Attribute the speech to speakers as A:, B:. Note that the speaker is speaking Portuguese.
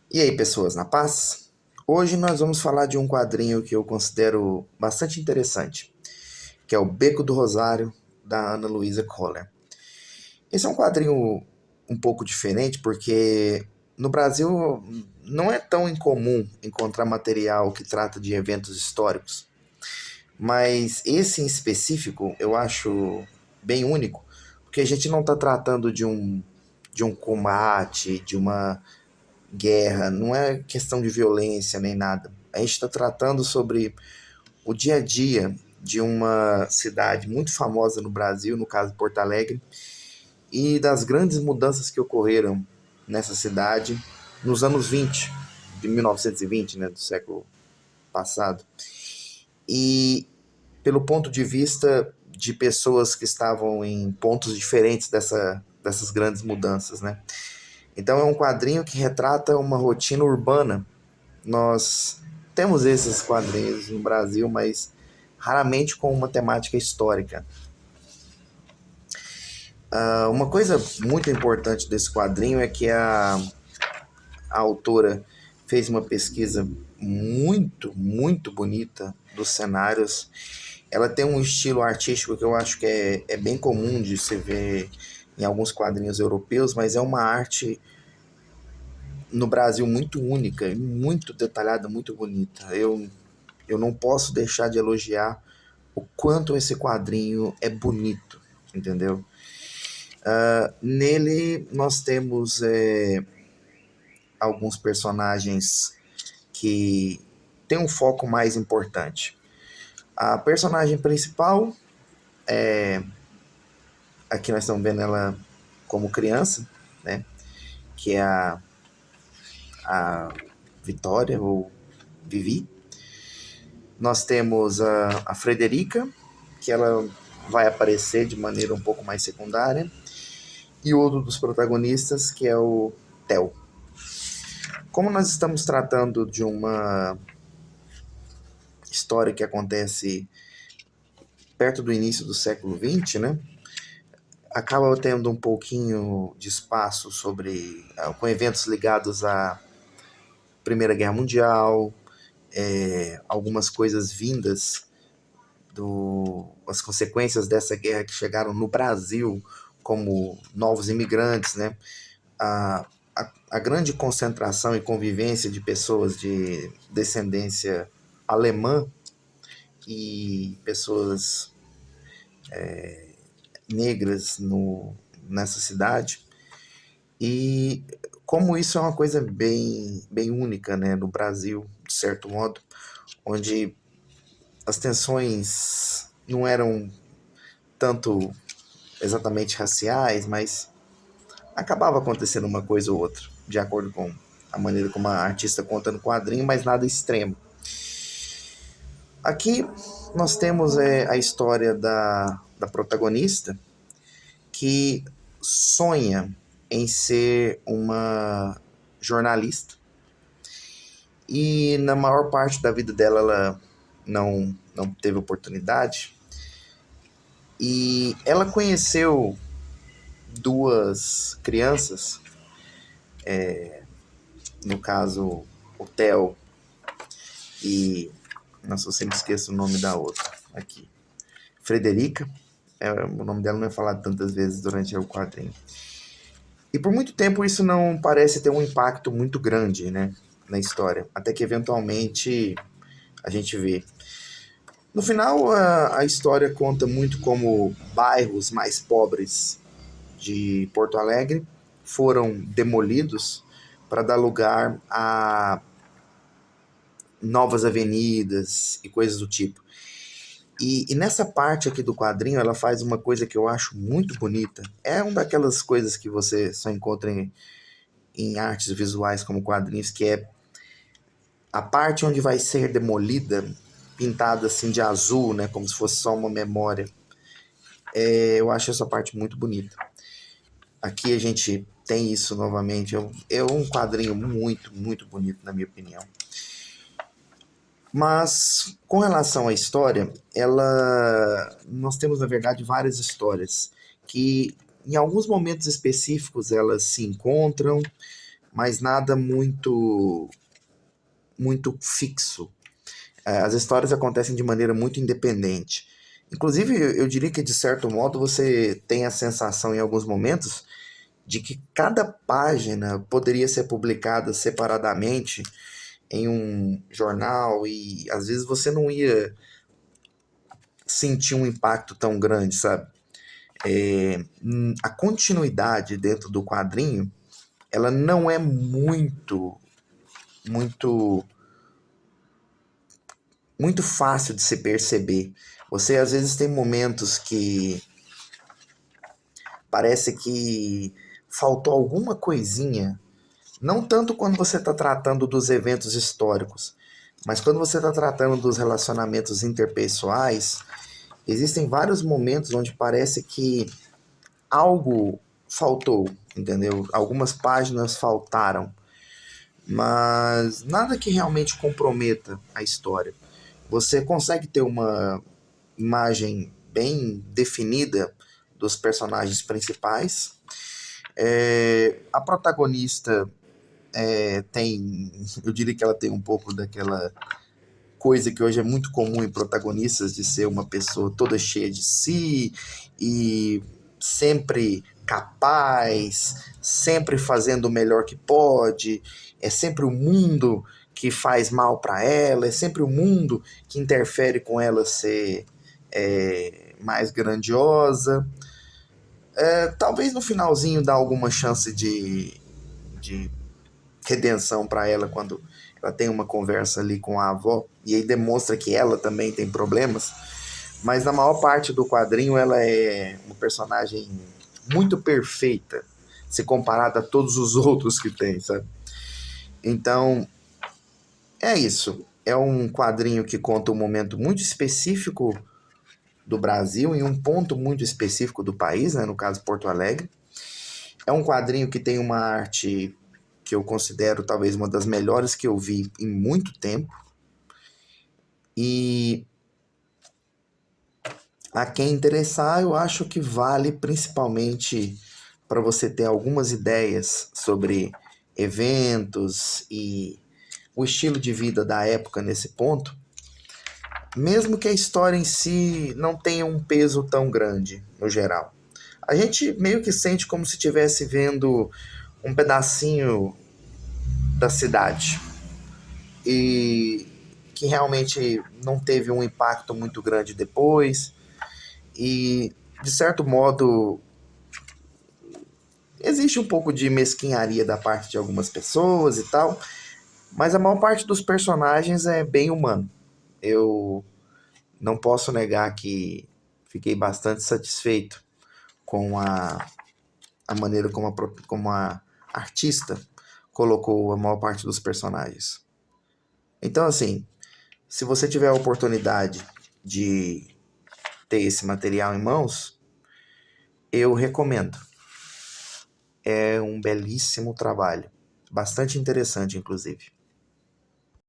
A: E aí, pessoas, na paz? Hoje nós vamos falar de um quadrinho que eu considero bastante interessante, que é o Beco do Rosário, da Ana Luísa Coller. Esse é um quadrinho um pouco diferente porque no Brasil não é tão incomum encontrar material que trata de eventos históricos, mas esse em específico eu acho bem único, porque a gente não está tratando de um combate, de uma guerra, não é questão de violência nem nada. A gente está tratando sobre o dia a dia de uma cidade muito famosa no Brasil, no caso Porto Alegre, e das grandes mudanças que ocorreram nessa cidade nos anos 20, de 1920, né, do século passado. E pelo ponto de vista de pessoas que estavam em pontos diferentes dessas grandes mudanças, né? Então é um quadrinho que retrata uma rotina urbana. Nós temos esses quadrinhos no Brasil, mas raramente com uma temática histórica. Uma coisa muito importante desse quadrinho é que a autora fez uma pesquisa muito, muito bonita dos cenários. Ela tem um estilo artístico que eu acho que é bem comum de se ver em alguns quadrinhos europeus, mas é uma arte no Brasil muito única, muito detalhada, muito bonita. Eu não posso deixar de elogiar o quanto esse quadrinho é bonito, entendeu? Nele nós temos alguns personagens que têm um foco mais importante. A personagem principal, aqui nós estamos vendo ela como criança, né? Que é a Vitória, ou Vivi. Nós temos a Frederica, que ela vai aparecer de maneira um pouco mais secundária, e outro dos protagonistas, que é o Theo. Como nós estamos tratando de uma história que acontece perto do início do século XX, né? Acaba tendo um pouquinho de espaço sobre com eventos ligados à Primeira Guerra Mundial, algumas coisas vindas as consequências dessa guerra que chegaram no Brasil como novos imigrantes, né? A grande concentração e convivência de pessoas de descendência alemã e pessoas negras nessa cidade. E como isso é uma coisa bem, bem única, né, no Brasil, de certo modo, onde as tensões não eram tanto exatamente raciais, mas acabava acontecendo uma coisa ou outra, de acordo com a maneira como a artista conta no quadrinho, mas nada extremo. Aqui nós temos a história da protagonista que sonha em ser uma jornalista e na maior parte da vida dela ela não teve oportunidade e ela conheceu duas crianças, no caso o Theo e nossa, eu sempre esqueço o nome da outra aqui, Frederica. O nome dela não é falado tantas vezes durante o quadrinho. E por muito tempo isso não parece ter um impacto muito grande, né, na história, até que eventualmente a gente vê. No final, a história conta muito como bairros mais pobres de Porto Alegre foram demolidos para dar lugar a novas avenidas e coisas do tipo. E nessa parte aqui do quadrinho, ela faz uma coisa que eu acho muito bonita. É uma daquelas coisas que você só encontra em artes visuais como quadrinhos, que é a parte onde vai ser demolida, pintada assim de azul, né, como se fosse só uma memória. Eu acho essa parte muito bonita. Aqui a gente tem isso novamente. É um quadrinho muito, muito bonito, na minha opinião. Mas com relação à história, nós temos na verdade várias histórias que em alguns momentos específicos elas se encontram, mas nada muito fixo. As histórias acontecem de maneira muito independente. Inclusive, eu diria que, de certo modo, você tem a sensação em alguns momentos de que cada página poderia ser publicada separadamente em um jornal e às vezes você não ia sentir um impacto tão grande, sabe? A continuidade dentro do quadrinho, ela não é muito, muito fácil de se perceber. Você às vezes tem momentos que parece que faltou alguma coisinha, não tanto quando você está tratando dos eventos históricos, mas quando você está tratando dos relacionamentos interpessoais, existem vários momentos onde parece que algo faltou, entendeu? Algumas páginas faltaram, mas nada que realmente comprometa a história. Você consegue ter uma imagem bem definida dos personagens principais. A protagonista tem, eu diria que ela tem um pouco daquela coisa que hoje é muito comum em protagonistas, de ser uma pessoa toda cheia de si e sempre capaz, sempre fazendo o melhor que pode, é sempre o mundo que faz mal para ela, é sempre o mundo que interfere com ela ser mais grandiosa. Talvez no finalzinho dá alguma chance de redenção para ela quando ela tem uma conversa ali com a avó e aí demonstra que ela também tem problemas, mas na maior parte do quadrinho ela é uma personagem muito perfeita se comparada a todos os outros que tem, sabe? Então, é isso. É um quadrinho que conta um momento muito específico do Brasil, em um ponto muito específico do país, né, no caso Porto Alegre. É um quadrinho que tem uma arte que eu considero talvez uma das melhores que eu vi em muito tempo. E a quem interessar, eu acho que vale principalmente para você ter algumas ideias sobre eventos e o estilo de vida da época nesse ponto, mesmo que a história em si não tenha um peso tão grande no geral. A gente meio que sente como se estivesse vendo um pedacinho da cidade e que realmente não teve um impacto muito grande depois e, de certo modo, existe um pouco de mesquinharia da parte de algumas pessoas e tal, mas a maior parte dos personagens é bem humano. Eu não posso negar que fiquei bastante satisfeito com a maneira como a artista colocou a maior parte dos personagens. Então, assim, se você tiver a oportunidade de ter esse material em mãos, eu recomendo. É um belíssimo trabalho. Bastante interessante, inclusive.